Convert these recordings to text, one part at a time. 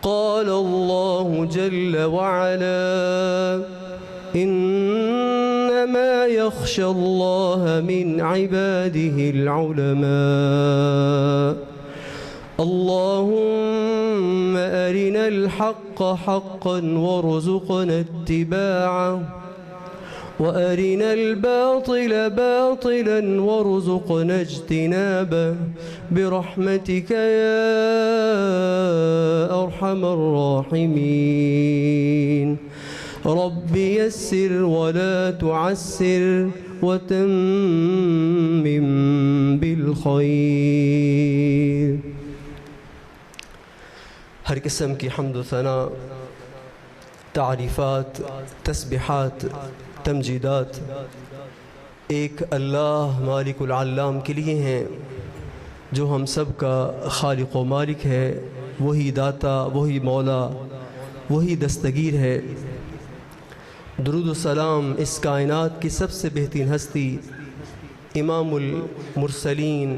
قال الله جل وعلا إنما يخشى الله من عباده العلماء اللهم أرنا الحق حقا وارزقنا اتباعه وأرنا الباطل باطلا وارزقنا اجتنابه برحمتك يا أرحم الراحمين رب يسر ولا تعسر وتمم بالخير۔ ہر قسم کی حمد و ثنا، تعریفات، تسبیحات، تمجیدات ایک اللہ مالک العلام کے لیے ہیں جو ہم سب کا خالق و مالک ہے، وہی داتا، وہی مولا، وہی دستگیر ہے۔ درود و سلام اس کائنات کی سب سے بہترین ہستی، امام المرسلین،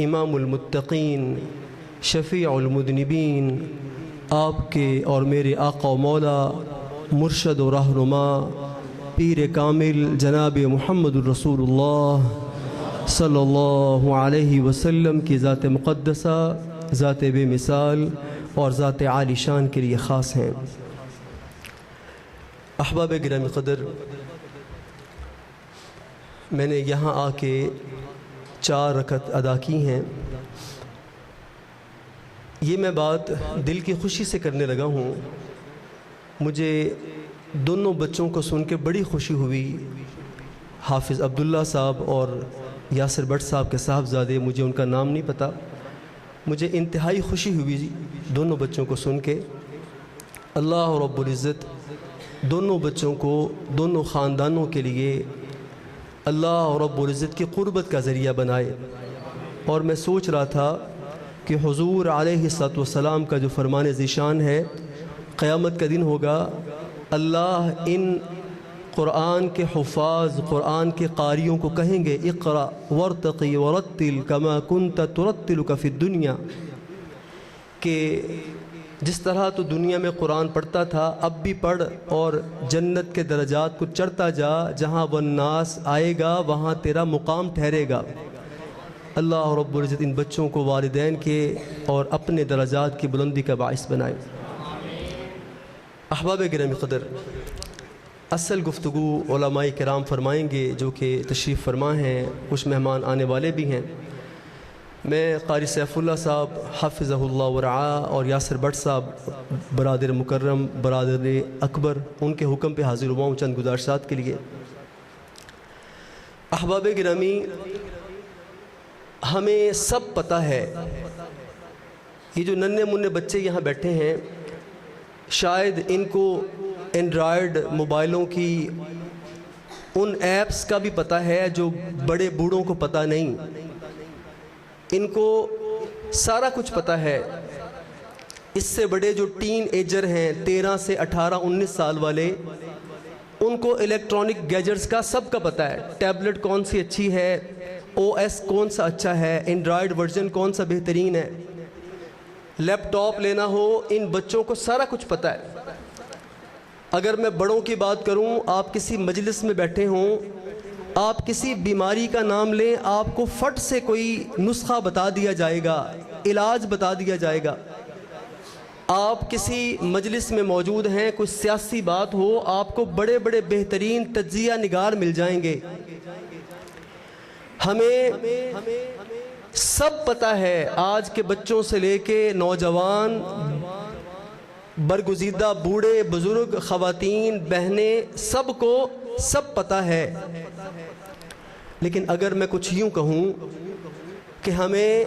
امام المتقین، شفیع المذنبین، آپ کے اور میرے آقا و مولا، مرشد و رہنما، پیر کامل جناب محمد الرسول اللہ صلی اللہ علیہ وسلم کی ذات مقدسہ، ذات بے مثال اور ذات عالی شان کے لیے خاص ہیں۔ احباب گرامی قدر، میں نے یہاں آ کے 4 رکعت ادا کی ہیں۔ یہ میں بات دل کی خوشی سے کرنے لگا ہوں۔ مجھے دونوں بچوں کو سن کے بڑی خوشی ہوئی، حافظ عبداللہ صاحب اور یاسر بٹ صاحب کے صاحبزادے، مجھے ان کا نام نہیں پتہ۔ مجھے انتہائی خوشی ہوئی دونوں بچوں کو سن کے۔ اللہ رب العزت دونوں بچوں کو، دونوں خاندانوں کے لیے اللہ رب العزت کی قربت کا ذریعہ بنائے۔ اور میں سوچ رہا تھا کہ حضور علیہ السلام کا جو فرمان ذیشان ہے، قیامت کا دن ہوگا، اللہ ان قرآن کے حفاظ، قرآن کے قاریوں کو کہیں گے اقرأ وارتقی ورتل کما کنت ترتل فی الدنیا، کہ جس طرح تو دنیا میں قرآن پڑھتا تھا اب بھی پڑھ اور جنت کے درجات کو چڑھتا جا، جہاں والناس آئے گا وہاں تیرا مقام ٹھہرے گا۔ اللہ رب العزت ان بچوں کو والدین کے اور اپنے درجات کی بلندی کا باعث بنائے۔ احباب گرامی قدر، اصل گفتگو علماء کرام فرمائیں گے جو کہ تشریف فرما ہیں، کچھ مہمان آنے والے بھی ہیں۔ میں قاری سیف اللہ صاحب حفظہ اللہ ورعا اور یاسر بٹ صاحب برادر مکرم، برادر اکبر، ان کے حکم پہ حاضر ہوا ہوں چند گزارشات کے لیے۔ احباب گرامی، ہمیں سب پتہ ہے، یہ جو ننھے منھے بچے یہاں بیٹھے ہیں، شاید ان کو اینڈرائیڈ موبائلوں کی ان ایپس کا بھی پتہ ہے جو بڑے بوڑھوں کو پتہ نہیں۔ ان کو سارا کچھ پتہ ہے۔ اس سے بڑے جو ٹین ایجر ہیں، 13 سے 18 19 سال والے، ان کو الیکٹرانک گیجٹس کا سب کا پتہ ہے۔ ٹیبلٹ کون سی اچھی ہے، او ایس کون سا اچھا ہے، اینڈرائیڈ ورژن کون سا بہترین ہے، لیپ ٹاپ لینا ہو، ان بچوں کو سارا کچھ پتہ ہے۔ اگر میں بڑوں کی بات کروں، آپ کسی مجلس میں بیٹھے ہوں، آپ کسی بیماری کا نام لیں، آپ کو فٹ سے کوئی نسخہ بتا دیا جائے گا، علاج بتا دیا جائے گا۔ آپ کسی مجلس میں موجود ہیں، کوئی سیاسی بات ہو، آپ کو بڑے بڑے بہترین تجزیہ نگار مل جائیں گے۔ ہمیں سب پتہ ہے، آج کے بچوں سے لے کے نوجوان، برگزیدہ، بوڑھے، بزرگ، خواتین، بہنیں، سب کو سب پتہ ہے۔ لیکن اگر میں کچھ یوں کہوں کہ ہمیں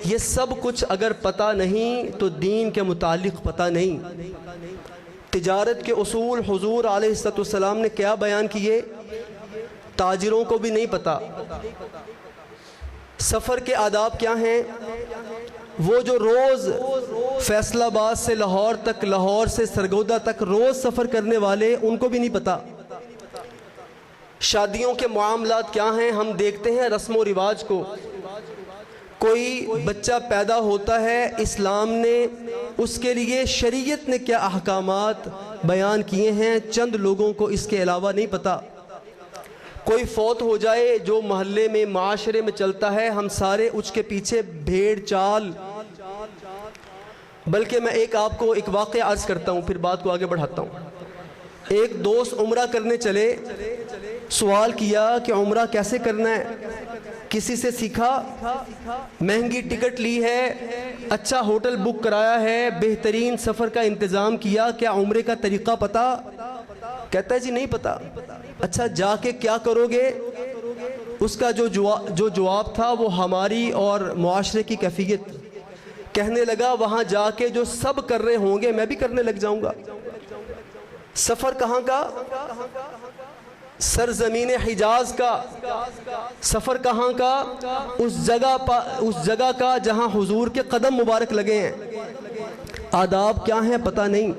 یہ سب کچھ اگر پتہ نہیں تو دین کے متعلق پتہ نہیں۔ تجارت کے اصول حضور علیہ السلام نے کیا بیان کیے، تاجروں کو بھی نہیں پتہ۔ سفر کے آداب کیا ہیں، وہ جو روز فیصل آباد سے لاہور تک، لاہور سے سرگودا تک روز سفر کرنے والے، ان کو بھی نہیں پتہ۔ شادیوں کے معاملات کیا ہیں، ہم دیکھتے ہیں رسم و رواج کو، کوئی بچہ پیدا ہوتا ہے، اسلام نے اس کے لیے، شریعت نے کیا احکامات بیان کیے ہیں، چند لوگوں کو اس کے علاوہ نہیں پتہ۔ کوئی فوت ہو جائے جو محلے میں، معاشرے میں چلتا ہے، ہم سارے اس کے پیچھے بھیڑ چال۔ بلکہ میں آپ کو ایک واقعہ عرض کرتا ہوں، پھر بات کو آگے بڑھاتا ہوں۔ ایک دوست عمرہ کرنے چلے، سوال کیا کہ عمرہ کیسے کرنا ہے، کسی سے سیکھا، مہنگی ٹکٹ لی ہے، اچھا ہوٹل بک کرایا ہے، بہترین سفر کا انتظام کیا، کیا عمرے کا طریقہ پتہ؟ کہتا ہے جی نہیں پتہ۔ اچھا جا کے کیا کرو گے؟ اس کا جو جواب تھا وہ ہماری اور معاشرے کی کیفیت۔ کہنے لگا وہاں جا کے جو سب کر رہے ہوں گے میں بھی کرنے لگ جاؤں گا۔ سفر کہاں کا؟ سرزمین حجاز کا۔ سفر کہاں کا؟ اس جگہ کا جہاں حضور کے قدم مبارک لگے ہیں۔ آداب کیا ہیں پتہ نہیں،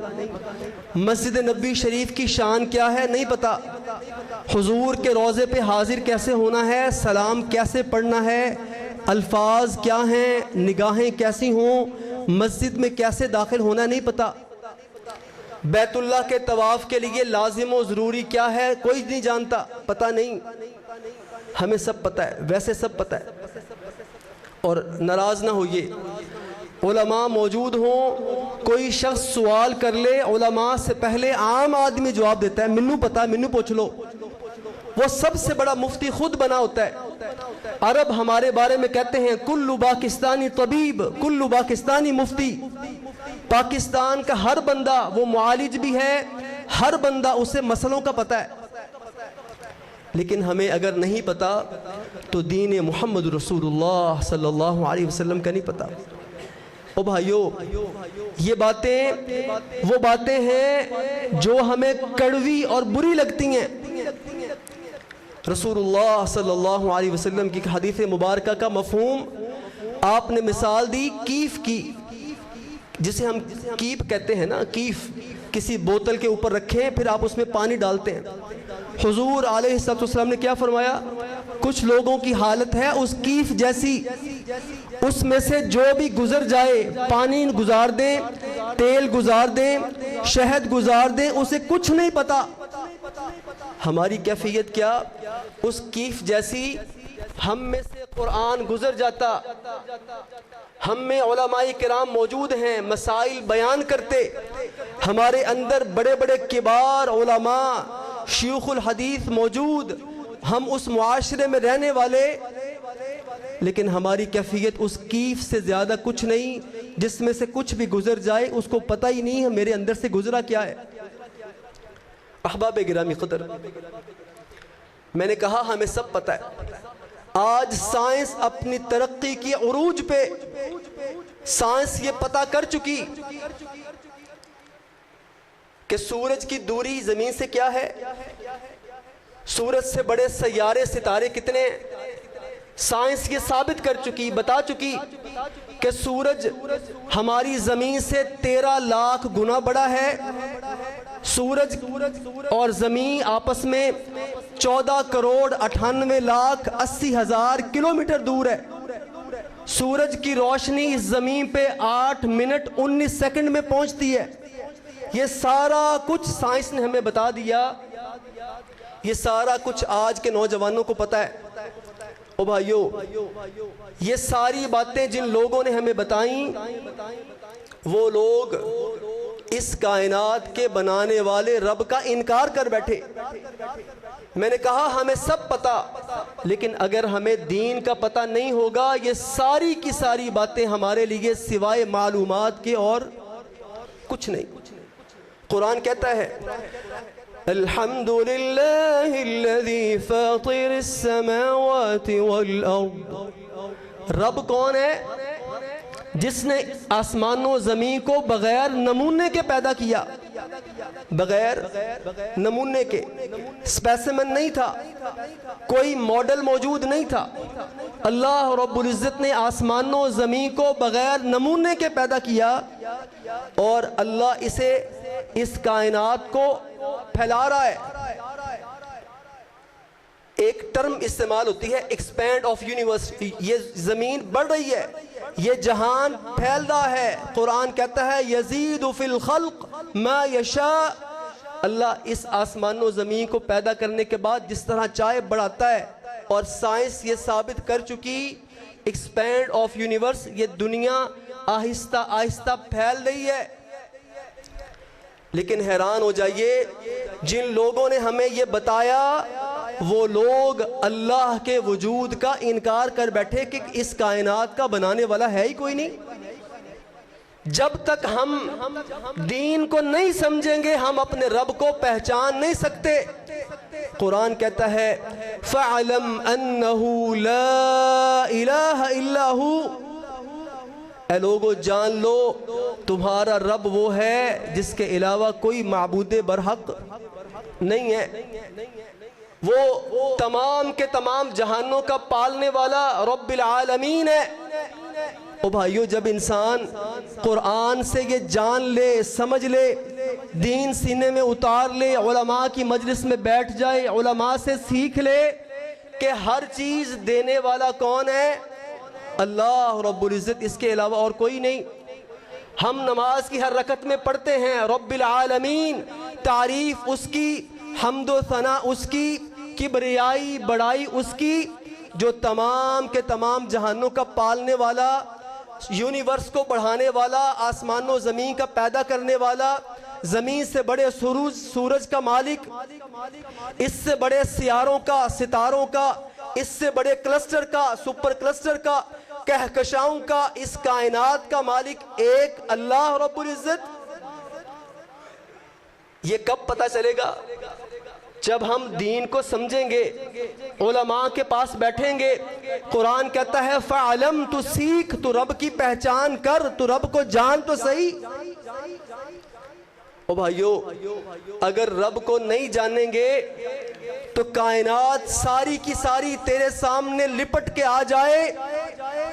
مسجد نبوی شریف کی شان کیا ہے نہیں پتہ، حضور کے روضے پہ حاضر کیسے ہونا ہے، سلام کیسے پڑھنا ہے، الفاظ کیا ہیں، نگاہیں کیسی ہوں، مسجد میں کیسے داخل ہونا نہیں پتہ، بیت اللہ کے طواف کے لیے لازم و ضروری کیا ہے کوئی نہیں جانتا، پتہ نہیں۔ ہمیں سب پتہ ہے، ویسے سب پتہ ہے۔ اور ناراض نہ ہوئیے، علماء موجود ہوں، کوئی شخص سوال کر لے، علماء سے پہلے عام آدمی جواب دیتا ہے منو پتہ، منو پوچھ لو۔ وہ سب سے بڑا مفتی خود بنا ہوتا ہے۔ عرب ہمارے بارے میں کہتے ہیں کلو پاکستانی طبیب، کلو پاکستانی مفتی۔ پاکستان کا ہر بندہ وہ معالج بھی ہے، ہر بندہ اسے مسئلوں کا پتہ ہے۔ لیکن ہمیں اگر نہیں پتہ تو دین محمد رسول اللہ صلی اللہ علیہ وسلم کا نہیں پتہ۔ او بھائیو، یہ باتیں وہ باتیں ہیں جو ہمیں کڑوی اور بری لگتی ہیں۔ رسول اللہ صلی اللہ علیہ وسلم کی حدیث مبارکہ کا مفہوم آپ نے مثال دی کیف کی، جسے ہم کیپ کہتے ہیں نا، کیف کسی بوتل کے اوپر رکھیں پھر آپ اس میں پانی ڈالتے ہیں۔ حضور علیہ السلام نے کیا فرمایا؟ کچھ لوگوں کی حالت ہے اس کیف جیسی، اس میں سے جو بھی گزر جائے، پانی گزار دیں، تیل گزار دیں، شہد گزار دیں، اسے کچھ نہیں پتا۔ ہماری کیفیت کیا؟ اس کیف جیسی۔ ہم میں سے قرآن گزر جاتا، ہم میں علماء کرام موجود ہیں، مسائل بیان کرتے، ہمارے اندر بڑے بڑے کبار علماء شیوخ الحدیث موجود، ہم اس معاشرے میں رہنے والے، لیکن ہماری کیفیت اس کیف سے زیادہ کچھ نہیں، جس میں سے کچھ بھی گزر جائے اس کو پتہ ہی نہیں ہے میرے اندر سے گزرا کیا ہے۔ احباب گرامی قدر، میں نے کہا ہمیں سب پتہ ہے۔ آج سائنس اپنی ترقی کی عروج پہ، سائنس یہ پتہ کر چکی کہ سورج کی دوری زمین سے کیا ہے، سورج سے بڑے سیارے ستارے کتنے ہیں۔ سائنس یہ ثابت کر چکی، بتا چکی کہ سورج ہماری زمین سے 13 لاکھ گنا بڑا ہے۔ سورج اور زمین آپس میں 14 کروڑ 98 لاکھ 80 ہزار کلومیٹر دور ہے۔ سورج کی روشنی اس زمین پہ 8 منٹ 19 سیکنڈ میں پہنچتی ہے۔ یہ سارا کچھ سائنس نے ہمیں بتا دیا، یہ سارا کچھ آج کے نوجوانوں کو پتا ہے۔ او بھائیو، یہ ساری باتیں جن لوگوں نے ہمیں بتائیں، وہ لوگ اس کائنات کے بنانے والے رب کا انکار کر بیٹھے۔ میں نے کہا ہمیں سب پتا، لیکن اگر ہمیں دین کا پتہ نہیں ہوگا، یہ ساری کی ساری باتیں ہمارے لیے سوائے معلومات کے اور کچھ نہیں۔ قرآن کہتا ہے الحمدللہ الذی فاطر السماوات والارض۔ رب کون ہے؟ جس نے آسمان و زمین کو بغیر نمونے کے پیدا کیا، بغیر نمونے کے، اسپیسیمن نہیں تھا، کوئی ماڈل موجود نہیں تھا۔ اللہ رب العزت نے آسمان و زمین کو بغیر نمونے کے پیدا کیا، اور اللہ اسے، اس کائنات کو پھیلا رہا ہے۔ ایک ٹرم استعمال ہوتی ہے ایکسپینڈ آف یونیورس. یہ زمین بڑھ رہی ہے, یہ جہان پھیل رہا ہے. قرآن کہتا ہے یزید فی الخلق ما یشاء. اللہ اس آسمان و زمین کو پیدا کرنے کے بعد جس طرح چاہے بڑھاتا ہے, اور سائنس یہ ثابت کر چکی ایکسپینڈ آف یونیورس, یہ دنیا آہستہ آہستہ پھیل رہی ہے. لیکن حیران ہو جائیے, جن لوگوں نے ہمیں یہ بتایا وہ لوگ اللہ کے وجود کا انکار کر بیٹھے کہ اس کائنات کا بنانے والا ہے ہی کوئی نہیں. جب تک ہم دین کو نہیں سمجھیں گے ہم اپنے رب کو پہچان نہیں سکتے. قرآن کہتا ہے فَعْلَمْ أَنَّهُ لَا إِلَهَ إِلَّا هُ. اے لوگو جان لو تمہارا رب وہ ہے جس کے علاوہ کوئی معبود برحق نہیں ہے. وہ تمام کے تمام جہانوں کا پالنے والا رب العالمین ہے. او بھائیو, جب انسان قرآن سے یہ جان لے, سمجھ لے, دین سینے میں اتار لے, علماء کی مجلس میں بیٹھ جائے, علماء سے سیکھ لے کہ ہر چیز دینے والا کون ہے, اللہ رب العزت, اس کے علاوہ اور کوئی نہیں. ہم نماز کی ہر رکعت میں پڑھتے ہیں رب العالمین, تعریف اس کی, حمد و ثنا اس کی, کبریائی بڑائی اس کی, جو تمام کے تمام جہانوں کا پالنے والا, یونیورس کو بڑھانے والا, آسمان و زمین کا پیدا کرنے والا, زمین سے بڑے سورج کا مالک, اس سے بڑے سیاروں کا, ستاروں کا, اس سے بڑے کلسٹر کا, سپر کلسٹر کا, کہکشاؤں کا, اس کائنات کا مالک ایک اللہ رب العزت. یہ کب پتہ چلے گا؟ جب ہم دین کو سمجھیں گے, علماء کے پاس بیٹھیں گے. قرآن کہتا ہے فَعْلَمْ, تو سیکھ, تو رب کی پہچان کر, تو رب کو جان تو صحیح. او بھائیو, اگر رب کو نہیں جانیں گے تو کائنات ساری کی ساری تیرے سامنے لپٹ کے آ جائے,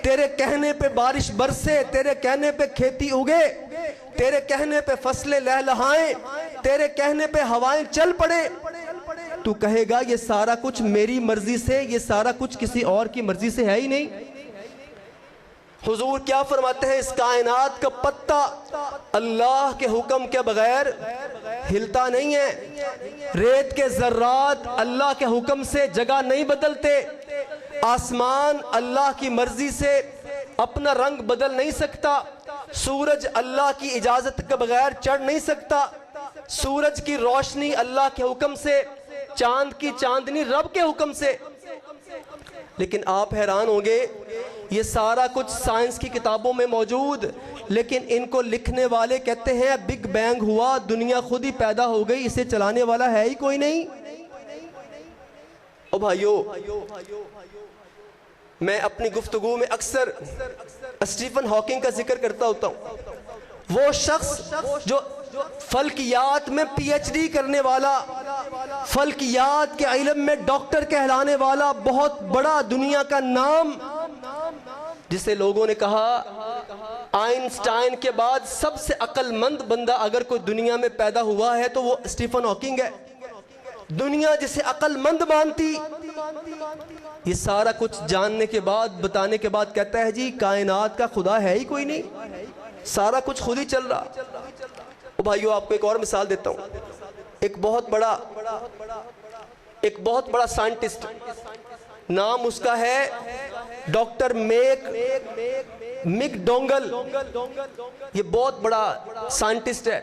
تیرے کہنے پہ بارش برسے, تیرے کہنے پہ کھیتی اگے, تیرے کہنے پہ فصلیں لہلہائیں, تیرے کہنے پہ ہوائیں چل پڑے, تو کہے گا یہ سارا کچھ میری مرضی سے, یہ سارا کچھ کسی اور کی مرضی سے ہے ہی نہیں. حضور کیا فرماتے ہیں, اس کائنات کا پتہ اللہ کے حکم کے بغیر ہلتا نہیں ہے, ریت کے ذرات اللہ کے حکم سے جگہ نہیں بدلتے, آسمان اللہ کی مرضی سے اپنا رنگ بدل نہیں سکتا, سورج اللہ کی اجازت کے بغیر چڑھ نہیں سکتا, سورج کی روشنی اللہ کے حکم سے, چاند کی چاندنی رب کے حکم سے. لیکن آپ حیران ہوں گے, یہ سارا کچھ سائنس کی کتابوں میں موجود, لیکن ان کو لکھنے والے کہتے ہیں بگ بینگ ہوا, دنیا خود ہی پیدا ہو گئی, اسے چلانے والا ہے ہی کوئی نہیں. او بھائیو, میں اپنی گفتگو میں اکثر اسٹیفن ہاکنگ کا ذکر کرتا ہوتا ہوں. وہ شخص جو فلکیات میں پی ایچ ڈی کرنے والا, فلکیات کے علم میں ڈاکٹر کہلانے والا, بہت بڑا دنیا کا نام, جسے لوگوں نے کہا آئنسٹائن کے بعد سب سے عقل مند بندہ اگر کوئی دنیا میں پیدا ہوا ہے تو وہ اسٹیفن ہاکنگ ہے. دنیا جسے عقل مند مانتی, یہ سارا کچھ جاننے کے بعد, بتانے کے بعد کہتا ہے جی کائنات کا خدا ہے ہی کوئی نہیں, سارا کچھ خود ہی چل رہا. بھائیو, آپ کو ایک اور مثال دیتا ہوں. ایک بہت بڑا سائنٹسٹ, نام اس کا ہے ڈاکٹر مک ڈونگل. یہ بہت بڑا سائنٹسٹ ہے.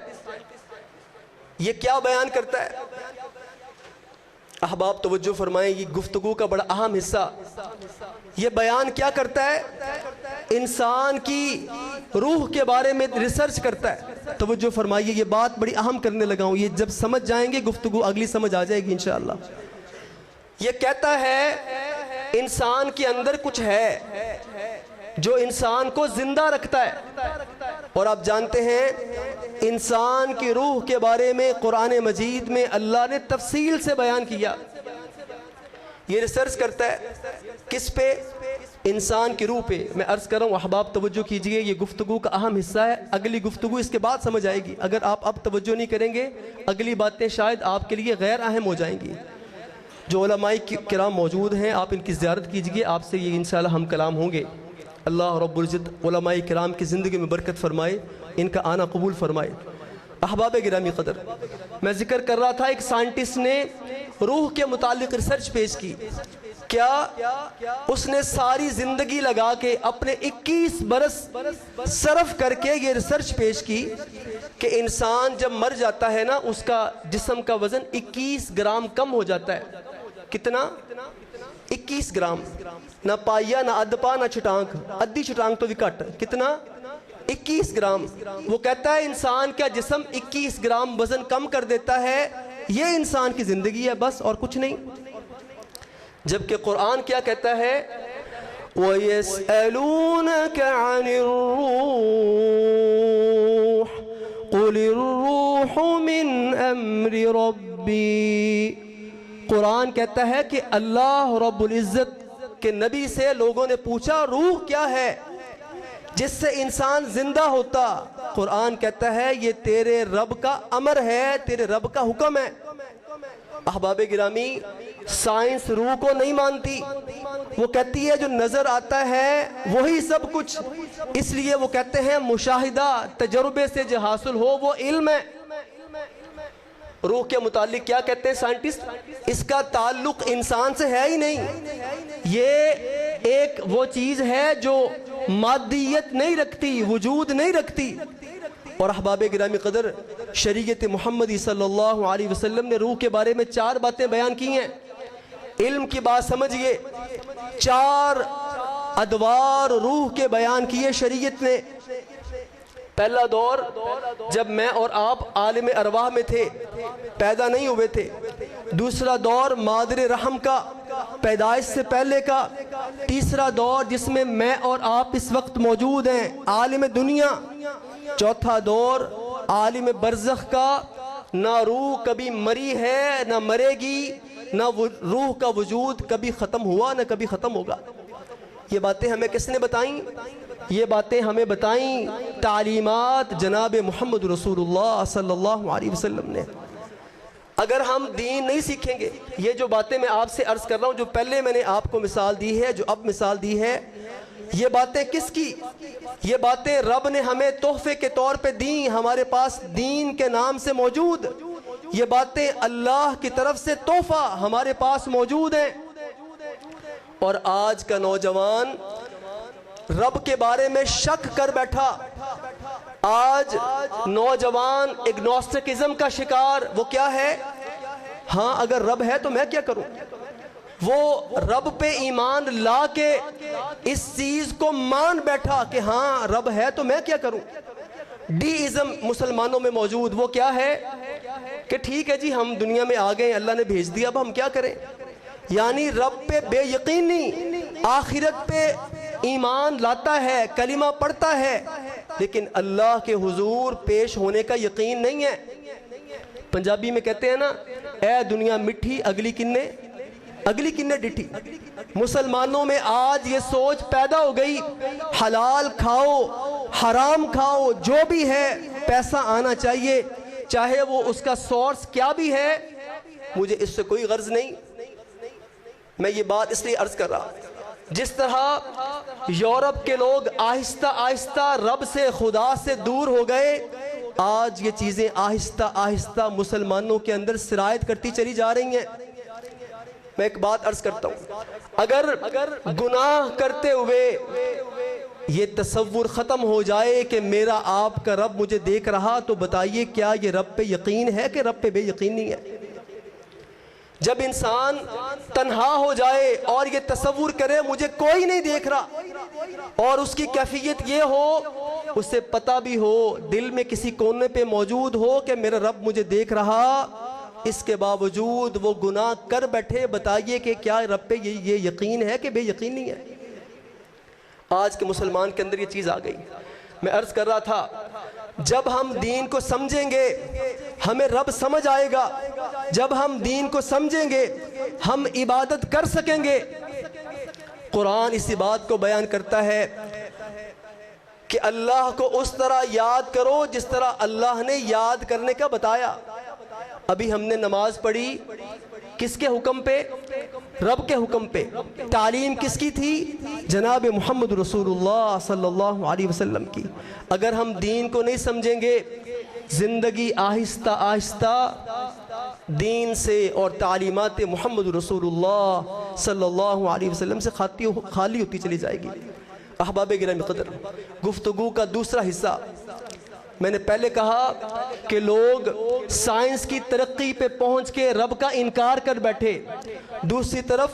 یہ کیا بیان کرتا ہے؟ احباب توجہ فرمائیں, یہ گفتگو کا بڑا اہم حصہ. یہ بیان کیا کرتا ہے؟ انسان کی روح کے بارے میں ریسرچ کرتا ہے. توجہ فرمائیے, یہ بات بڑی اہم کرنے لگا ہوں, یہ جب سمجھ جائیں گے گفتگو اگلی سمجھ آ جائے گی انشاءاللہ. یہ کہتا ہے انسان کے اندر کچھ ہے جو انسان کو زندہ رکھتا ہے. اور آپ جانتے ہیں انسان کی روح کے بارے میں قرآن مجید میں اللہ نے تفصیل سے بیان کیا. یہ ریسرچ کرتا ہے کس پہ؟ انسان کی روح پہ. میں عرض کر رہا ہوں احباب توجہ کیجئے, یہ گفتگو کا اہم حصہ ہے, اگلی گفتگو اس کے بعد سمجھ آئے گی. اگر آپ اب توجہ نہیں کریں گے اگلی باتیں شاید آپ کے لیے غیر اہم ہو جائیں گی. جو علماء کرام موجود ہیں آپ ان کی زیارت کیجئے، آپ سے یہ انشاءاللہ ہم کلام ہوں گے۔ اللہ رب العزت علماء کرام کی زندگی میں برکت فرمائے، ان کا آنا قبول فرمائے۔ احباب گرامی قدر، میں ذکر کر رہا تھا ایک سائنٹسٹ نے روح کے متعلق ریسرچ پیش کی۔ کیا اس نے ساری زندگی لگا کے اپنے 21 برس صرف کر کے یہ ریسرچ پیش کی کہ انسان جب مر جاتا ہے نا اس کا جسم کا وزن 21 گرام کم ہو جاتا ہے۔ کتنا؟ 21 گرام۔ نہ پائیا نہ ادپا نہ چھٹانک، ادھی چھٹانک تو بھی کٹ، کتنا؟ 21 گرام۔ وہ کہتا ہے انسان کا جسم 21 گرام وزن کم کر دیتا ہے، یہ انسان کی زندگی ہے بس، اور کچھ نہیں۔ جبکہ قرآن کیا کہتا ہے؟ وَيَسْأَلُونَكَ عَنِ الرُّوحِ قُلِ الرُّوحُ مِنْ أَمْرِ رَبِّي۔ قرآن کہتا ہے کہ اللہ رب العزت کے نبی سے لوگوں نے پوچھا روح کیا ہے جس سے انسان زندہ ہوتا؟ قرآن کہتا ہے یہ تیرے رب کا امر ہے، تیرے رب کا حکم ہے۔ احباب گرامی، سائنس روح کو نہیں مانتی، وہ کہتی ہے جو نظر آتا ہے وہی سب کچھ، اس لیے وہ کہتے ہیں مشاہدہ تجربے سے جو حاصل ہو وہ علم ہے۔ روح کے متعلق کیا کہتے ہیں سائنٹسٹ؟ اس کا تعلق انسان سے ہے ہی نہیں، یہ ایک وہ چیز ہے جو مادیت نہیں رکھتی، وجود نہیں رکھتی۔ اور احباب گرامی قدر، شریعت محمدی صلی اللہ علیہ وسلم نے روح کے بارے میں 4 باتیں بیان کی ہیں۔ علم کی بات سمجھئے، 4 ادوار روح کے بیان کیے شریعت نے۔ پہلا دور جب میں اور آپ عالم ارواح میں تھے، پیدا نہیں ہوئے تھے۔ دوسرا دور مادر رحم کا، پیدائش سے پہلے کا۔ تیسرا دور جس میں میں اور آپ اس وقت موجود ہیں، عالم دنیا۔ چوتھا دور عالم برزخ کا، نہ روح کبھی مری ہے نہ مرے گی، نہ روح کا وجود کبھی ختم ہوا نہ کبھی ختم ہوگا۔ یہ باتیں ہمیں کس نے بتائیں؟ یہ باتیں ہمیں بتائیں تعلیمات جناب محمد رسول اللہ صلی اللہ علیہ وسلم نے۔ اگر ہم دین نہیں سیکھیں گے، یہ جو باتیں میں آپ سے عرض کر رہا ہوں، جو پہلے میں نے آپ کو مثال دی ہے، جو اب مثال دی ہے، یہ باتیں کس کی؟ یہ باتیں رب نے ہمیں تحفے کے طور پہ دیں، ہمارے پاس دین کے نام سے موجود۔ یہ باتیں اللہ کی طرف سے تحفہ ہمارے پاس موجود ہیں۔ اور آج کا نوجوان رب کے بارے میں شک کر بیٹھا۔ آج نوجوان اگنوسٹکزم کا شکار، وہ کیا ہے؟ ہاں اگر رب ہے تو میں کیا کروں؟ وہ رب پہ ایمان لا کے اس چیز کو مان بیٹھا کہ ہاں رب ہے تو میں کیا کروں؟ ڈی ازم مسلمانوں میں موجود، وہ کیا ہے کہ ٹھیک ہے جی ہم دنیا میں آ گئے، اللہ نے بھیج دیا، اب ہم کیا کریں؟ یعنی رب پہ بے یقینی، آخرت پہ ایمان لاتا ہے، کلمہ پڑھتا ہے، لیکن اللہ کے حضور پیش ہونے کا یقین نہیں ہے۔ پنجابی میں کہتے ہیں نا، اے دنیا مٹھی اگلی کنے ڈٹھی۔ مسلمانوں میں آج یہ سوچ پیدا ہو گئی، حلال کھاؤ حرام کھاؤ، جو بھی ہے پیسہ آنا چاہیے، چاہے وہ اس کا سورس کیا بھی ہے، مجھے اس سے کوئی غرض نہیں۔ میں یہ بات اس لیے عرض کر رہا، جس طرح یورپ کے لوگ آہستہ آہستہ رب سے، خدا سے دور ہو گئے، آج یہ چیزیں آہستہ آہستہ مسلمانوں کے اندر سرایت کرتی چلی جا رہی ہیں۔ میں ایک بات عرض کرتا ہوں، اگر گناہ کرتے ہوئے یہ تصور ختم ہو جائے کہ میرا آپ کا رب مجھے دیکھ رہا، تو بتائیے کیا یہ رب پہ یقین ہے کہ رب پہ بے یقینی ہے؟ جب انسان تنہا ہو جائے اور یہ تصور کرے مجھے کوئی نہیں دیکھ رہا، اور اس کی کیفیت یہ ہو، اسے پتہ بھی ہو، دل میں کسی کونے پہ موجود ہو کہ میرا رب مجھے دیکھ رہا، اس کے باوجود وہ گناہ کر بیٹھے، بتائیے کہ کیا رب پہ یہ یقین ہے کہ بے یقینی ہے؟ آج کے مسلمان کے اندر یہ چیز آ گئی۔ میں عرض کر رہا تھا، جب ہم دین کو سمجھیں گے ہمیں رب سمجھ آئے گا، جب ہم دین کو سمجھیں گے ہم عبادت کر سکیں گے۔ قرآن اسی بات کو بیان کرتا ہے کہ اللہ کو اس طرح یاد کرو جس طرح اللہ نے یاد کرنے کا بتایا۔ ابھی ہم نے نماز پڑھی، کس کے حکم پہ؟ رب کے حکم پہ۔ تعلیم کس کی تھی؟ جناب محمد رسول اللہ صلی اللہ علیہ وسلم کی۔ اگر ہم دین کو نہیں سمجھیں گے، زندگی آہستہ آہستہ دین سے اور تعلیمات محمد رسول اللہ صلی اللہ علیہ وسلم سے خالی ہوتی چلی جائے گی۔ احباب گرامی قدر، گفتگو کا دوسرا حصہ، میں نے پہلے کہا کہ لوگ سائنس کی ترقی پہ پہنچ کے رب کا انکار کر بیٹھے، دوسری طرف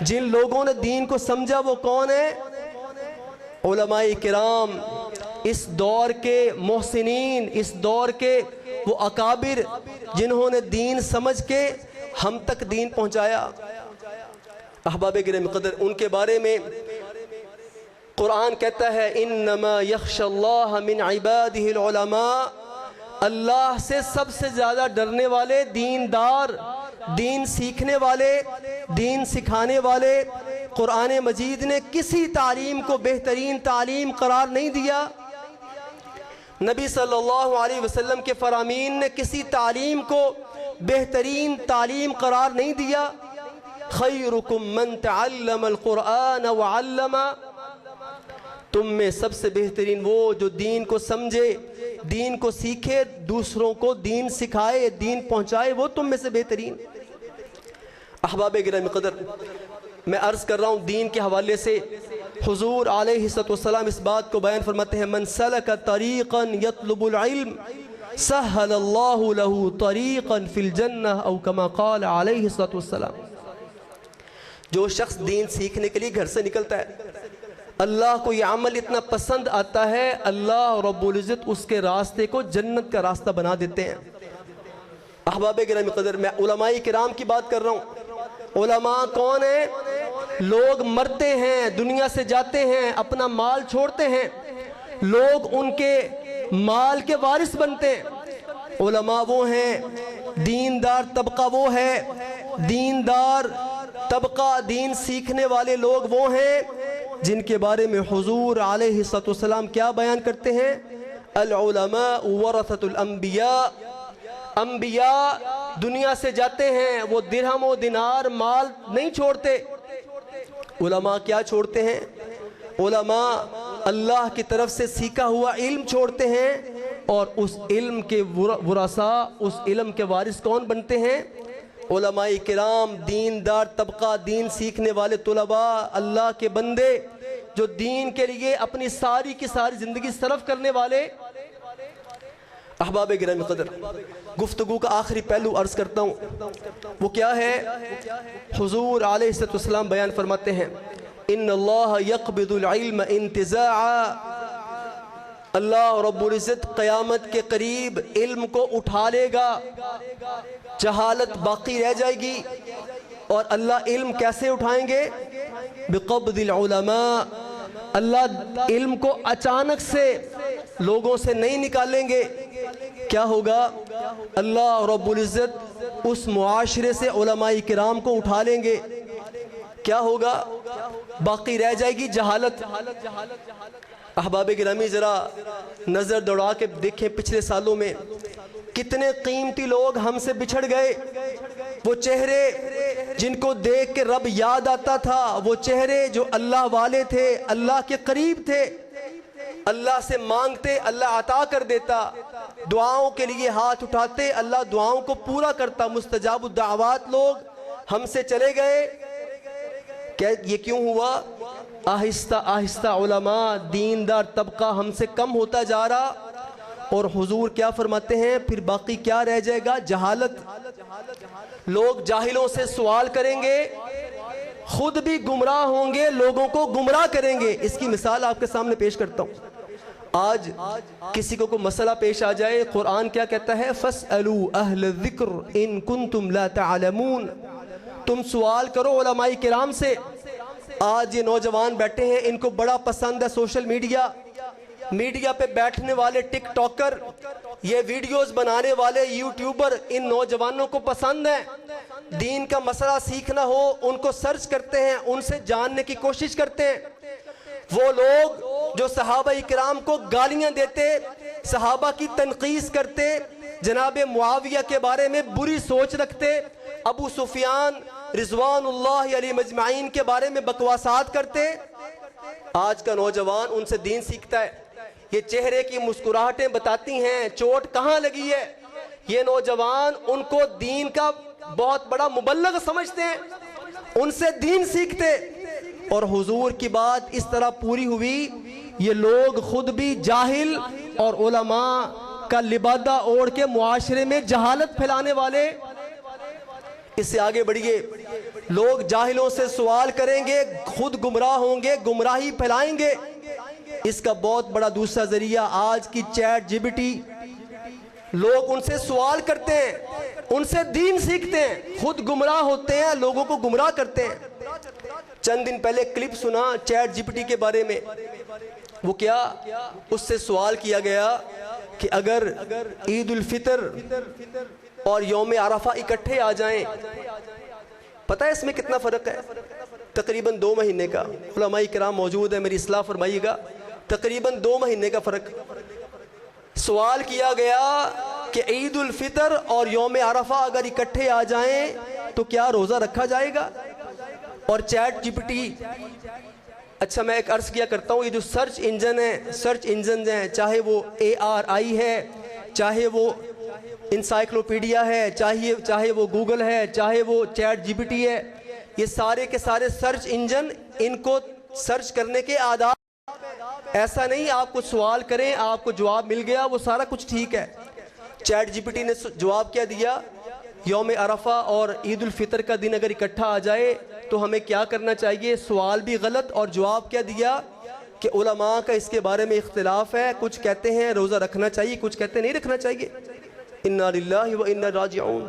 جن لوگوں نے دین کو سمجھا وہ کون ہے؟ علماء کرام، اس دور کے محسنین، اس دور کے وہ اکابر جنہوں نے دین سمجھ کے ہم تک دین پہنچایا۔ احباب گرامی قدر، ان کے بارے میں قرآن کہتا ہے انما یخشى اللہ من عباده العلماء، اللہ سے سب سے زیادہ ڈرنے والے دیندار، دین سیکھنے والے، دین سکھانے والے۔ قرآن مجید نے کسی تعلیم کو بہترین تعلیم قرار نہیں دیا، نبی صلی اللہ علیہ وسلم کے فرامین نے کسی تعلیم کو بہترین تعلیم قرار نہیں دیا۔ خیرکم من تعلم القرآن وعلم، تم میں سب سے بہترین وہ جو دین کو سمجھے، دین کو سیکھے، دوسروں کو دین سکھائے، دین پہنچائے، وہ تم میں سے بہترین۔ احباب گرامی قدر، میں عرض کر رہا ہوں دین کے حوالے سے، حضور علیہ السلام اس بات کو بیان فرماتے ہیں من سلک طریقا یطلب العلم سہل اللہ له طریقا فی الجنہ، او کما قال علیہ السلام۔ جو شخص دین سیکھنے کے لیے گھر سے نکلتا ہے، اللہ کو یہ عمل اتنا پسند آتا ہے، اللہ رب العزت اس کے راستے کو جنت کا راستہ بنا دیتے ہیں۔ احباب گرامی قدر، میں علماء کرام کی بات کر رہا ہوں۔ علماء کون ہیں؟ لوگ مرتے ہیں، دنیا سے جاتے ہیں، اپنا مال چھوڑتے ہیں، لوگ ان کے مال کے وارث بنتے ہیں۔ علماء وہ ہیں، دیندار طبقہ وہ ہے، دیندار طبقہ، دین سیکھنے والے لوگ وہ ہیں جن کے بارے میں حضور علیہ السلام کیا بیان کرتے ہیں؟ العلماء ورثۃ الانبیاء، انبیاء دنیا سے جاتے ہیں، وہ درہم و دینار مال نہیں چھوڑتے۔ علماء کیا چھوڑتے ہیں؟ علماء اللہ کی طرف سے سیکھا ہوا علم چھوڑتے ہیں، اور اس علم کے ورثاء، اس علم کے وارث کون بنتے ہیں؟ علماء کرام، دیندار طبقہ، دین سیکھنے والے طلباء، اللہ کے بندے جو دین کے لیے اپنی ساری کی ساری زندگی صرف کرنے والے۔ احباب گرامی قدر، گفتگو کا آخری پہلو عرض کرتا ہوں، وہ کیا ہے؟ حضور علیہ السلام بیان فرماتے ہیں ان اللہ یقبض العلم انتزاعا، اللہ رب العزت قیامت کے قریب علم کو اٹھا لے گا، جہالت باقی رہ جائے گی۔ اور اللہ علم کیسے اٹھائیں گے؟ بقبض العلماء، اللہ علم کو اچانک سے لوگوں سے نہیں نکالیں گے۔ کیا ہوگا؟ اللہ رب العزت اس معاشرے سے علماء کرام کو اٹھا لیں گے۔ کیا ہوگا؟ باقی رہ جائے گی جہالت۔ احباب گرامی، ذرا نظر دوڑا کے دیکھیں پچھلے سالوں میں کتنے قیمتی لوگ ہم سے بچھڑ گئے۔ وہ چہرے جن کو دیکھ کے رب یاد آتا تھا، وہ چہرے جو اللہ والے تھے، اللہ کے قریب تھے، اللہ سے مانگتے اللہ عطا کر دیتا، دعاؤں کے لیے ہاتھ اٹھاتے اللہ دعاؤں کو پورا کرتا، مستجاب الدعوات لوگ ہم سے چلے گئے۔ یہ کیوں ہوا؟ آہستہ آہستہ علماء، دیندار طبقہ ہم سے کم ہوتا جا رہا، اور حضور کیا فرماتے ہیں؟ پھر باقی کیا رہ جائے گا؟ جہالت۔ لوگ جاہلوں سے سوال کریں گے، خود بھی گمراہ ہوں گے، لوگوں کو گمراہ کریں گے۔ اس کی مثال آپ کے سامنے پیش کرتا ہوں۔ آج کسی کو کوئی مسئلہ پیش آ جائے، قرآن کیا کہتا ہے؟ فَاسْأَلُوا أَهْلَ الذِّكْرِ إِن كُنتُمْ لَا تَعْلَمُونَ، تم سوال کرو علماء کرام سے۔ آج یہ نوجوان بیٹھے ہیں، ان کو بڑا پسند ہے سوشل میڈیا، میڈیا پہ بیٹھنے والے ٹک ٹاکر، یہ ویڈیوز بنانے والے یوٹیوبر، ان نوجوانوں کو پسند ہے دین کا مسئلہ سیکھنا ہو، ان کو سرچ کرتے ہیں، ان سے جاننے کی کوشش کرتے ہیں۔ وہ لوگ جو صحابہ کرام کو گالیاں دیتے، صحابہ کی تنقیص کرتے، جناب معاویہ کے بارے میں بری سوچ رکھتے، ابو سفیان رضوان اللہ علیہ مجمعین کے بارے میں بکواسات کرتے، آج کا نوجوان ان سے دین سیکھتا ہے۔ یہ چہرے کی مسکراہٹیں بتاتی ہیں چوٹ کہاں لگی ہے۔ یہ نوجوان ان کو دین کا بہت بڑا مبلغ سمجھتے ہیں، ان سے دین سیکھتے، اور حضور کی بات اس طرح پوری ہوئی، یہ لوگ خود بھی جاہل اور علماء کا لبادہ اوڑھ کے معاشرے میں جہالت پھیلانے والے۔ اس سے آگے بڑھیے، لوگ جاہلوں سے سوال کریں گے، خود گمراہ ہوں گے، گمراہی پھیلائیں گے۔ اس کا بہت بڑا دوسرا ذریعہ آج کی چیٹ جی پی ٹی۔ لوگ ان سے سوال کرتے ہیں، ان سے دین سیکھتے ہیں، خود گمراہ ہوتے ہیں، لوگوں کو گمراہ کرتے ہیں۔ چند دن پہلے کلپ سنا چیٹ جی پی ٹی کے بارے میں، وہ کیا، اس سے سوال کیا گیا کہ اگر عید الفطر اور یوم عرفہ اکٹھے آ جائیں، پتہ ہے اس میں کتنا فرق ہے؟ تقریباً 2 مہینے کا۔ علماء کرام موجود ہیں، میری اصلاح فرمائیے گا، تقریباً 2 مہینے کا فرق۔ سوال کیا گیا کہ عید الفطر اور یوم عرفہ اگر اکٹھے آ جائیں تو کیا روزہ رکھا جائے گا؟ اور چیٹ جی پی ٹی، اچھا میں ایک عرض کیا کرتا ہوں، یہ جو سرچ انجن ہیں، چاہے وہ ARI ہے، چاہے وہ انسائکلوپیڈیا ہے، چاہے وہ گوگل ہے، چاہے وہ چیٹ جی پی ٹی ہے، یہ سارے کے سارے سرچ انجن، ان کو سرچ کرنے کے آداب، ایسا نہیں آپ کچھ سوال کریں آپ کو جواب مل گیا وہ سارا کچھ ٹھیک ہے۔ چیٹ جی پی ٹی نے جواب کیا دیا، یوم عرفہ اور عید الفطر کا دن اگر اکٹھا آ جائے تو ہمیں کیا کرنا چاہیے؟ سوال بھی غلط اور جواب کیا دیا کہ علماء کا اس کے بارے میں اختلاف ہے، کچھ کہتے ہیں روزہ رکھنا چاہیے، کچھ کہتے ہیں نہیں رکھنا چاہیے۔ انا للہ و انا راجعون۔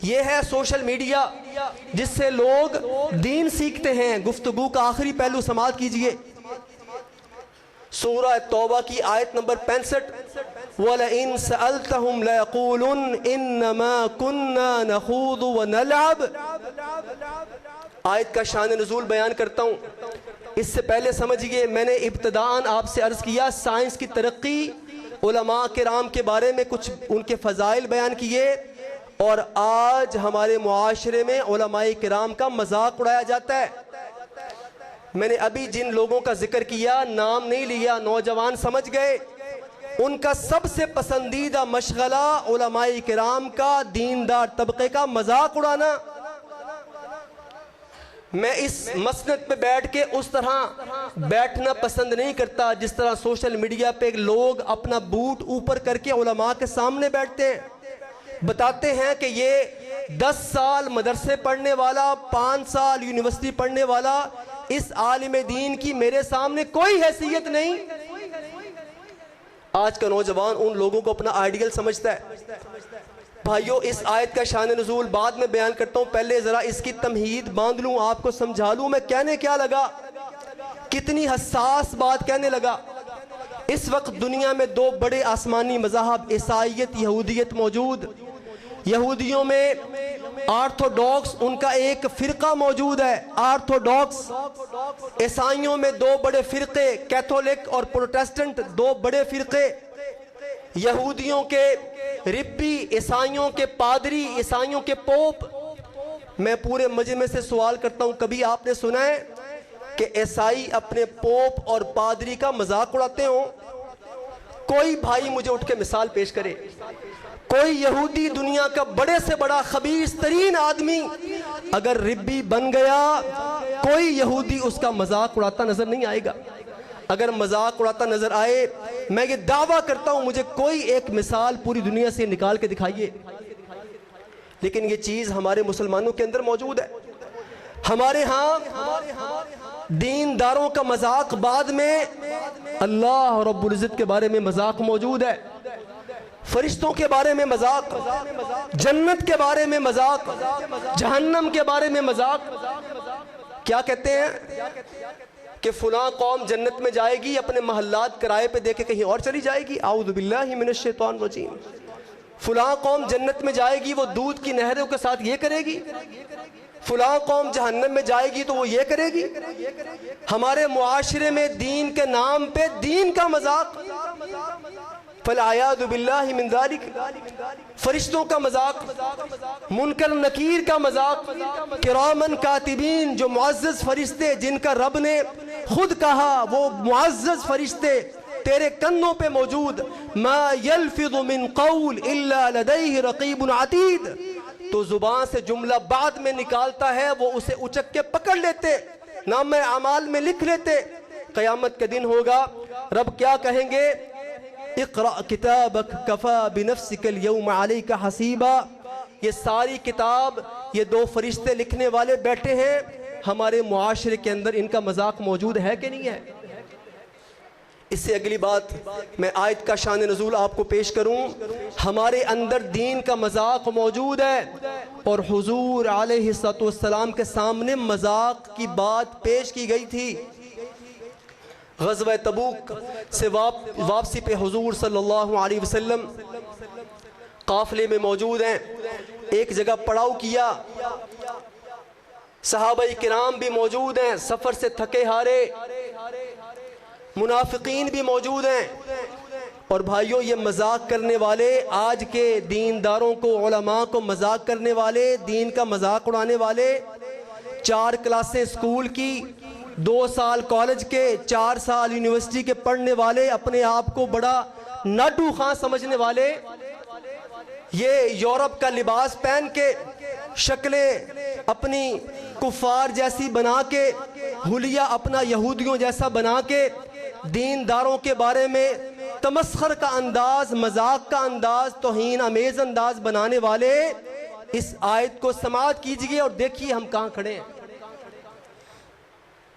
یہ ہے سوشل میڈیا جس سے لوگ دین سیکھتے ہیں۔ گفتگو کا آخری پہلو سماعت کیجئے، سورہ توبہ کی آیت نمبر 65، وَلَئِن سَأَلْتَهُمْ لَيَقُولُنَّ إِنَّمَا كُنَّا نَخُوضُ وَنَلْعَبُ۔ آیت کا شان نزول بیان کرتا ہوں۔ اس سے پہلے سمجھئے، میں نے ابتداءً آپ سے عرض کیا سائنس کی ترقی، علماء کرام کے بارے میں کچھ ان کے فضائل بیان کیے، اور آج ہمارے معاشرے میں علماء کرام کا مذاق اڑایا جاتا ہے۔ میں نے ابھی جن لوگوں کا ذکر کیا، نام نہیں لیا، نوجوان سمجھ گئے، ان کا سب سے پسندیدہ مشغلہ علماء کرام کا، دیندار طبقے کا مذاق اڑانا۔ میں اس مسند پہ بیٹھ کے اس طرح بیٹھنا پسند نہیں کرتا جس طرح سوشل میڈیا پہ لوگ اپنا بوٹ اوپر کر کے علماء کے سامنے بیٹھتے ہیں، بتاتے ہیں کہ یہ 10 سال مدرسے پڑھنے والا، 5 سال یونیورسٹی پڑھنے والا، اس عالم دین کی میرے سامنے کوئی حیثیت نہیں۔ آج کا نوجوان ان لوگوں کو اپنا آئیڈیل سمجھتا ہے۔ بھائیو، اس آیت کا شان نزول بعد میں بیان کرتا ہوں، پہلے ذرا اس کی تمہید باندھ لوں، آپ کو سمجھا لوں میں کہنے کیا لگا، کتنی حساس بات کہنے لگا۔ اس وقت دنیا میں 2 بڑے آسمانی مذاہب، عیسائیت، یہودیت موجود۔ یہودیوں میں آرتھوڈاکس ان کا ایک فرقہ موجود ہے، آرتھوڈاکس۔ عیسائیوں میں 2 بڑے فرقے، کیتھولک اور پروٹیسٹنٹ، 2 بڑے فرقے۔ یہودیوں کے ربی، عیسائیوں کے پادری، عیسائیوں کے پوپ۔ میں پورے مجمع سے سوال کرتا ہوں، کبھی آپ نے سنا ہے کہ عیسائی اپنے پوپ اور پادری کا مذاق اڑاتے ہوں؟ کوئی بھائی مجھے اٹھ کے مثال پیش کرے، کوئی یہودی دنیا کا بڑے سے بڑا خبیث ترین آدمی اگر ربی بن گیا، کوئی یہودی اس کا مذاق اڑاتا نظر نہیں آئے گا۔ اگر مذاق اڑاتا نظر آئے، میں یہ دعویٰ کرتا ہوں مجھے کوئی ایک مثال پوری دنیا سے نکال کے دکھائیے۔ لیکن یہ چیز ہمارے مسلمانوں کے اندر موجود ہے۔ ہمارے ہاں دینداروں کا مذاق بعد میں، اللہ رب العزت کے بارے میں مذاق موجود ہے، فرشتوں کے بارے میں مذاق، جنت کے بارے میں مذاق، جہنم کے بارے میں مذاق۔ کیا کہتے ہیں کہ فلاں قوم جنت میں جائے گی، اپنے محلات کرائے پہ دے کے کہیں اور چلی جائے گی، اعوذ باللہ من الشیطان الرجیم۔ فلاں قوم جنت میں جائے گی، وہ دودھ کی نہروں کے ساتھ یہ کرے گی، فلاں قوم جہنم میں جائے گی تو وہ یہ کرے گی۔ ہمارے معاشرے میں دین کے نام پہ دین کا مذاق، فالعیاذ باللہ من ذالک، فرشتوں کا مذاق، منکر نکیر کا مذاق، کرامن کاتبین جو معزز فرشتے جن کا رب نے خود کہا وہ معزز فرشتے تیرے کنوں پہ موجود، ما یلفظ من قول الا لدیہ رقیب عتید، تو زبان سے جملہ بعد میں نکالتا ہے وہ اسے اچک کے پکڑ لیتے، نام اعمال میں لکھ لیتے۔ قیامت کا دن ہوگا، رب کیا کہیں گے؟ اقرأ کتابک کفا بنفسک اليوم علیک حسیبا، یہ ساری کتاب یہ دو فرشتے لکھنے والے بیٹھے ہیں، ہمارے معاشرے کے اندر ان کا مذاق موجود ہے کہ نہیں ہے؟ اس سے اگلی بات میں آیت کا شان نزول آپ کو پیش کروں، ہمارے اندر دین کا مذاق موجود ہے، اور حضور علیہ السلام کے سامنے مذاق کی بات پیش کی گئی تھی۔ غزوہ تبوک سے واپسی پہ حضور صلی اللہ علیہ وسلم قافلے میں موجود ہیں، ایک جگہ پڑاؤ کیا، صحابہ کرام بھی موجود ہیں، سفر سے تھکے ہارے، منافقین بھی موجود ہیں، اور بھائیوں یہ مذاق کرنے والے آج کے دینداروں کو، علماء کو مذاق کرنے والے، دین کا مذاق اڑانے والے، 4 کلاسیں اسکول کی، 2 سال کالج کے، 4 سال یونیورسٹی کے پڑھنے والے، اپنے آپ کو بڑا ناٹو خان سمجھنے والے، یہ یورپ کا لباس پہن کے، شکلیں اپنی کفار جیسی بنا کے، حلیہ اپنا یہودیوں جیسا بنا کے، دینداروں کے بارے میں تمسخر کا انداز، مذاق کا انداز، توہین امیز انداز بنانے والے، اس آیت کو سماعت کیجئے اور دیکھیے ہم کہاں کھڑے ہیں۔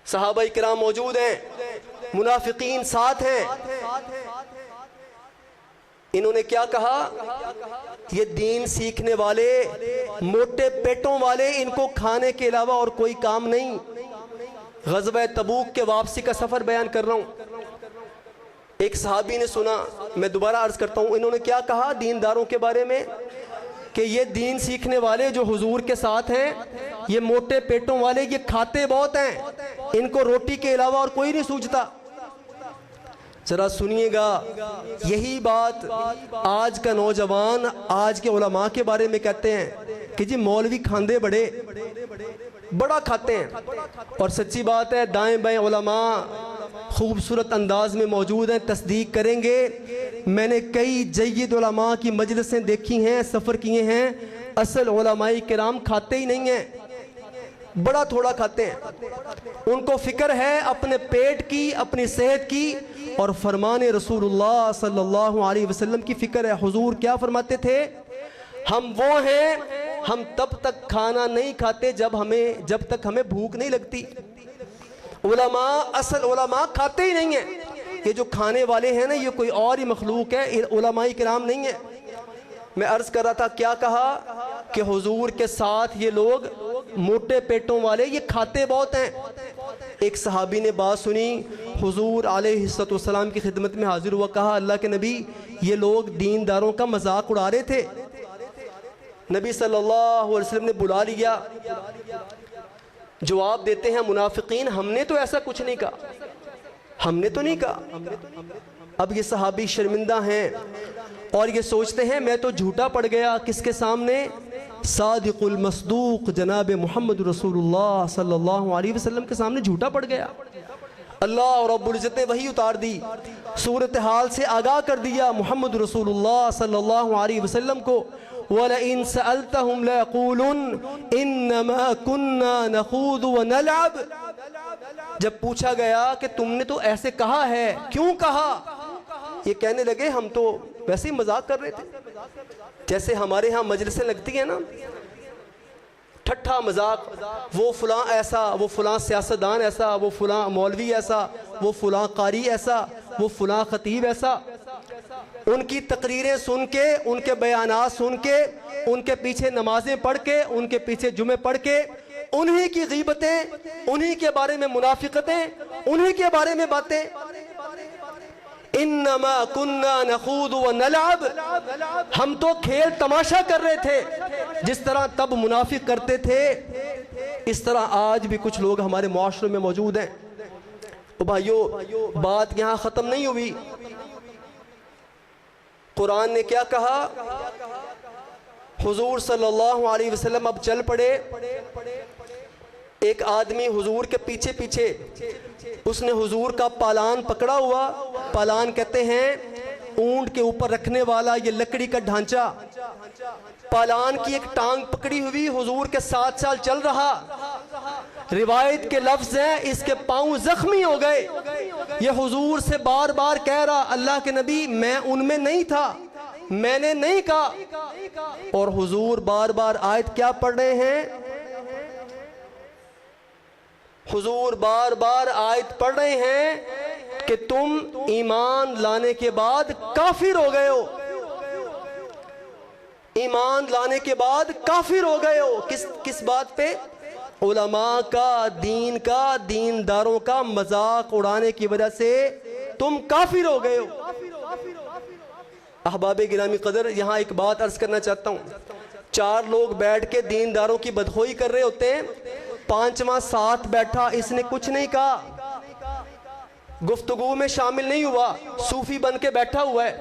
صحابہ کرام موجود ہیں، منافقین ساتھ ہیں، انہوں نے کیا کہا؟ یہ دین سیکھنے والے، موٹے پیٹوں والے، ان کو کھانے کے علاوہ اور کوئی کام نہیں۔ غزوہ تبوک کے واپسی کا سفر بیان کر رہا ہوں، ایک صحابی نے سنا، میں دوبارہ عرض کرتا ہوں، انہوں نے کیا کہا دینداروں کے بارے میں کہ یہ دین سیکھنے والے جو حضور کے ساتھ ہیں، یہ موٹے پیٹوں والے، یہ کھاتے بہت ہیں، ان کو روٹی کے علاوہ اور کوئی نہیں سوچتا۔ ذرا سنیے گا، یہی بات آج کا نوجوان آج کے علماء کے بارے میں کہتے ہیں کہ جی مولوی کھاندے بڑا کھاتے ہیں، اور سچی بات ہے دائیں بائیں علماء خوبصورت انداز میں موجود ہیں، تصدیق کریں گے۔ میں نے کئی جید علماء کی مجلسیں دیکھی ہیں، سفر کیے ہیں، اصل علماء کرام کھاتے ہی نہیں ہیں، بڑا تھوڑا کھاتے ہیں، ان کو فکر ہے اپنے پیٹ کی، اپنی صحت کی، اور فرمان رسول اللہ صلی اللہ علیہ وسلم کی فکر ہے۔ حضور کیا فرماتے تھے؟ ہم وہ ہیں، ہم تب تک کھانا نہیں کھاتے جب تک ہمیں بھوک نہیں لگتی۔ علماء، اصل علماء کھاتے ہی نہیں ہیں، یہ جو کھانے والے ہیں نا یہ کوئی اور ہی مخلوق ہے، علماء کرام نہیں ہیں۔ میں عرض کر رہا تھا کیا کہا کہ حضور کے ساتھ یہ لوگ موٹے پیٹوں والے، یہ کھاتے بہت ہیں۔ ایک صحابی نے بات سنی، حضور علیہ السلام کی خدمت میں حاضر ہوا، کہا اللہ کے نبی یہ لوگ دینداروں کا مذاق اڑا رہے تھے۔ نبی صلی اللہ علیہ وسلم نے بلا لیا، جواب دیتے ہیں منافقین ہم نے تو ایسا کچھ نہیں کہا، ہم نے تو نہیں کہا۔ اب یہ صحابی شرمندہ ہیں اور یہ سوچتے ہیں میں تو جھوٹا پڑ گیا، کس کے سامنے؟ صادق المصدوق جناب محمد رسول اللہ صلی اللہ علیہ وسلم کے سامنے جھوٹا پڑ گیا۔ اللہ رب العزت نے وحی اتار دی، صورتحال سے آگاہ کر دیا محمد رسول اللہ صلی اللہ علیہ وسلم کو، وَلَئِن سَأَلْتَهُمْ لَيَقُولُنَّ إِنَّمَا كُنَّا نَخُوضُ وَنَلْعَبُ، جب پوچھا گیا کہ تم نے تو ایسے کہا ہے، کیوں کہا؟ یہ کہنے لگے ہم تو ویسے ہی مذاق کر رہے تھے، جیسے ہمارے ہاں مجلسیں لگتی ہیں نا، ٹھٹھا مذاق، وہ فلاں ایسا، وہ فلاں سیاستدان ایسا، وہ فلاں مولوی ایسا، وہ فلاں قاری ایسا، وہ فلاں خطیب ایسا۔ ان کی تقریریں سن کے، ان کے بیانات سن کے، ان کے پیچھے نمازیں پڑھ کے، ان کے پیچھے جمعے پڑھ کے، انہی کی غیبتیں، انہی کے بارے میں منافقتیں، انہی کے بارے میں باتیں۔ انما کننا نخوض ونلعب، ہم تو کھیل تماشا کر رہے تھے، جس طرح تب منافق کرتے تھے اس طرح آج بھی کچھ لوگ ہمارے معاشرے میں موجود ہیں۔ تو بھائیو بات یہاں ختم نہیں ہوئی، قرآن نے کیا کہا؟ حضور صلی اللہ علیہ وسلم اب چل پڑے. ایک آدمی حضور کے پیچھے پیچھے، اس نے حضور کا پالان پکڑا ہوا. پالان کہتے ہیں اونٹ کے اوپر رکھنے والا یہ لکڑی کا ڈھانچہ. پالان کی ایک ٹانگ پکڑی ہوئی، حضور کے ساتھ ساتھ چل رہا. روایت کے لفظ ہیں اس کے پاؤں زخمی ہو گئے. یہ حضور سے بار بار کہہ رہا اللہ کے نبی میں ان میں نہیں تھا، میں نے نہیں کہا. اور حضور بار بار آیت کیا پڑھ رہے ہیں؟ حضور بار بار آیت پڑھ رہے ہیں کہ تم ایمان لانے کے بعد کافر ہو گئے ہو. ایمان لانے کے بعد کافر ہو گئے ہو. کس بات پہ؟ علماء کا، دین کا، دینداروں کا مذاق اڑانے کی وجہ سے تم کافر ہو گئے ہو. احباب گرامی قدر، یہاں ایک بات عرض کرنا چاہتا ہوں. 4 لوگ بیٹھ کے دینداروں کی بدخوئی کر رہے ہوتے ہیں، 5واں ساتھ بیٹھا، اس نے کچھ نہیں کہا، گفتگو میں شامل نہیں ہوا، صوفی بن کے بیٹھا ہوا ہے.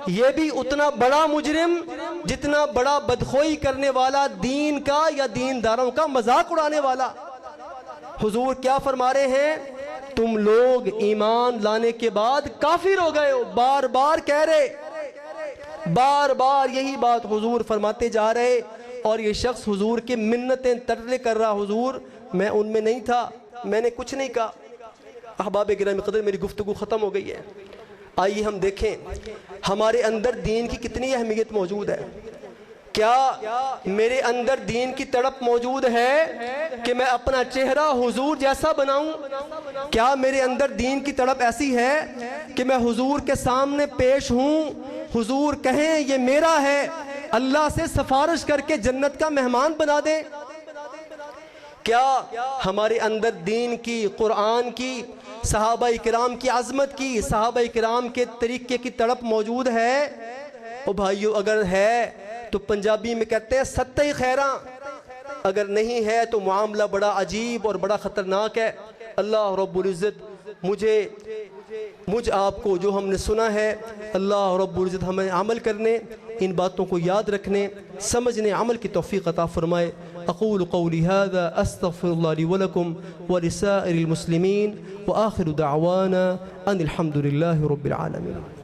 یہ بھی اتنا بڑا مجرم جتنا بڑا بدخوئی کرنے والا، دین کا یا دینداروں کا مذاق اڑانے والا. حضور کیا فرما رہے ہیں؟ تم لوگ ایمان لانے کے بعد کافر ہو گئے ہو. بار بار کہہ رہے، بار بار یہی بات حضور فرماتے جا رہے. اور یہ شخص حضور کی منتیں ترلے کر رہا، حضور میں ان میں نہیں تھا، میں نے کچھ نہیں کہا. احباب گرامی قدر، میری گفتگو ختم ہو گئی ہے. آئیے ہم دیکھیں ہمارے اندر دین کی کتنی اہمیت موجود ہے. کیا میرے اندر دین کی تڑپ موجود ہے کہ میں اپنا چہرہ حضور جیسا بناؤں؟ کیا میرے اندر دین کی تڑپ ایسی ہے کہ میں حضور کے سامنے پیش ہوں، حضور کہیں یہ میرا ہے، اللہ سے سفارش کر کے جنت کا مہمان بنا دیں؟ کیا ہمارے اندر دین کی، قرآن کی، صحابہ کرام کی عظمت کی، صحابہ کرام کے طریقے کی تڑپ موجود ہے؟ او بھائیو، اگر ہے تو پنجابی میں کہتے ہیں ستّی خیراں، اگر نہیں ہے تو معاملہ بڑا عجیب اور بڑا خطرناک ہے. اللہ رب العزت مجھ آپ کو جو ہم نے سنا ہے، اللہ رب العزت ہمیں عمل کرنے، ان باتوں کو یاد رکھنے، سمجھنے، عمل کی توفیق عطا فرمائے. اقول قولی هذا استغفر اللہ لی ولکم ولسائر المسلمین وآخر دعوانا ان الحمد للہ رب العالمین.